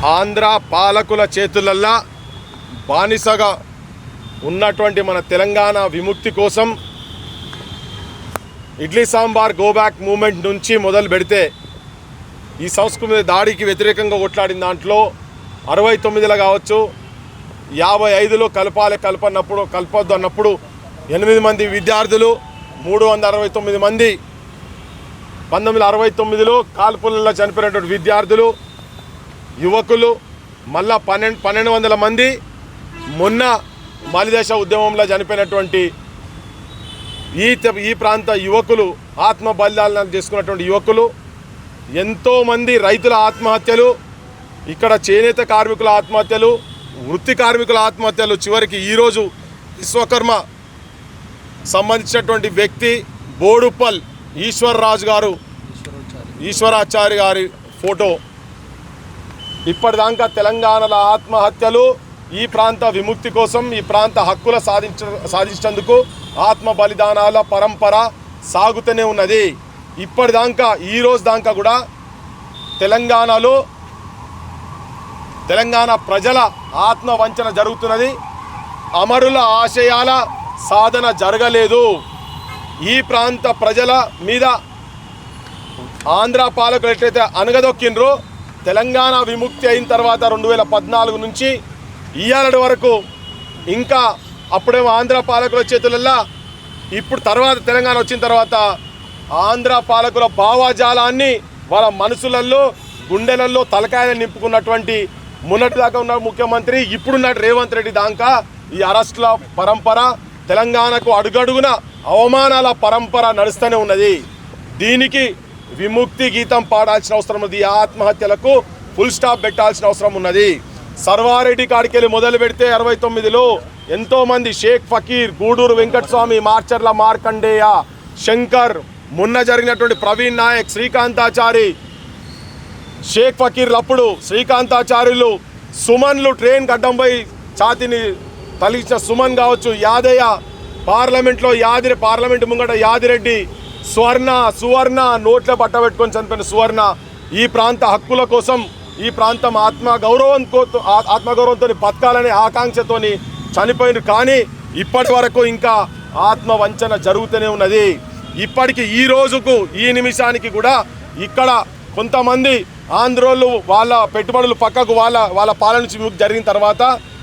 ఆంధ్ర పాలకుల చేతులల్లా బానిసగా ఉన్నటువంటి మన తెలంగాణ విముక్తి కోసం idli sambar go back movement నుంచి మొదలు పెడితే ఈ సంస్కృతి దాడికి వ్యతిరేకంగా కొట్లాడిన దాంట్లో 69లో కావచ్చు 55లో కలపొద్దు అన్నప్పుడు 8 మంది విద్యార్థులు 369 మంది 1969లో కాల్పులలో చనిపోయినటువంటి విద్యార్థులు యువకులు మళ్ళా 1200 మంది మొన్న మాలిదేశ ఉద్యమంలో చనిపోయినటువంటి ఈ ప్రాంత యువకులు ఆత్మ బలిదానాలు చేసుకున్నటువంటి యువకులు ఎంతోమంది రైతుల ఆత్మహత్యలు, ఇక్కడ చేనేత కార్మికుల ఆత్మహత్యలు, వృత్తి కార్మికుల ఆత్మహత్యలు, చివరికి ఈరోజు విశ్వకర్మ సంబంధించినటువంటి వ్యక్తి బోడుప్పల్ ఈశ్వరాచారి గారి ఫోటో. ఇప్పటిదాకా తెలంగాణలో ఆత్మహత్యలు ఈ ప్రాంత విముక్తి కోసం, ఈ ప్రాంత హక్కుల సాధించేందుకు ఆత్మ బలిదానాల పరంపర సాగుతూనే ఉన్నది. ఇప్పటిదాకా ఈ రోజు దాకా కూడా తెలంగాణ ప్రజల ఆత్మ వంచన జరుగుతున్నది. అమరుల ఆశయాల సాధన జరగలేదు. ఈ ప్రాంత ప్రజల మీద ఆంధ్ర పాలకులు ఎట్లయితే అనగదొక్కినరో, తెలంగాణ విముక్తి అయిన తర్వాత 2014 నుంచి ఇయ్యాలటి వరకు ఇంకా అప్పుడేమో ఆంధ్ర పాలకుల చేతులల్లా, ఇప్పుడు తర్వాత తెలంగాణ వచ్చిన తర్వాత ఆంధ్ర పాలకుల భావజాలాన్ని వాళ్ళ మనసులలో గుండెలలో తలకాయలు నింపుకున్నటువంటి మొన్నటిదాకా ఉన్న ముఖ్యమంత్రి ఇప్పుడున్న రేవంత్ రెడ్డి దాకా ఈ అరెస్టుల పరంపర, తెలంగాణకు అడుగడుగున అవమానాల పరంపర నడుస్తూనే ఉన్నది. దీనికి విముక్తి గీతం పాడాల్సిన అవసరం ఉంది. ఆత్మహత్యలకు ఫుల్ స్టాప్ పెట్టాల్సిన అవసరం ఉన్నది. సర్వారెడ్డి కాడికెళ్ళి మొదలు పెడితే 69లో ఎంతోమంది షేక్ ఫకీర్, గూడూరు వెంకటస్వామి, మార్చర్ల మార్కండేయ, శంకర్, మొన్న జరిగినటువంటి ప్రవీణ్ నాయక్, శ్రీకాంతాచారి, షేక్ ఫకీర్లప్పుడు శ్రీకాంతాచార్యులు, సుమన్లు ట్రైన్ గడ్డంపై ఛాతిని తలిచిన సుమన్ కావచ్చు, యాదయ్య పార్లమెంట్లో పార్లమెంట్ ముంగట యాదిరెడ్డి, సువర్ణ నోట్ల పట్టబెట్టుకొని చనిపోయిన సువర్ణ, ఈ ప్రాంత హక్కుల కోసం, ఈ ప్రాంతం ఆత్మగౌరవంతో బతకాలనే ఆకాంక్షతోని చనిపోయిన. కానీ ఇప్పటి వరకు ఇంకా ఆత్మ వంచన జరుగుతూనే ఉన్నది. ఇప్పటికి ఈ రోజుకు ఈ నిమిషానికి కూడా ఇక్కడ కొంతమంది ఆంధ్రోళ్ళు వాళ్ళ పెట్టుబడులు పక్కకు వాళ్ళ పాలన నుంచి జరిగిన తర్వాత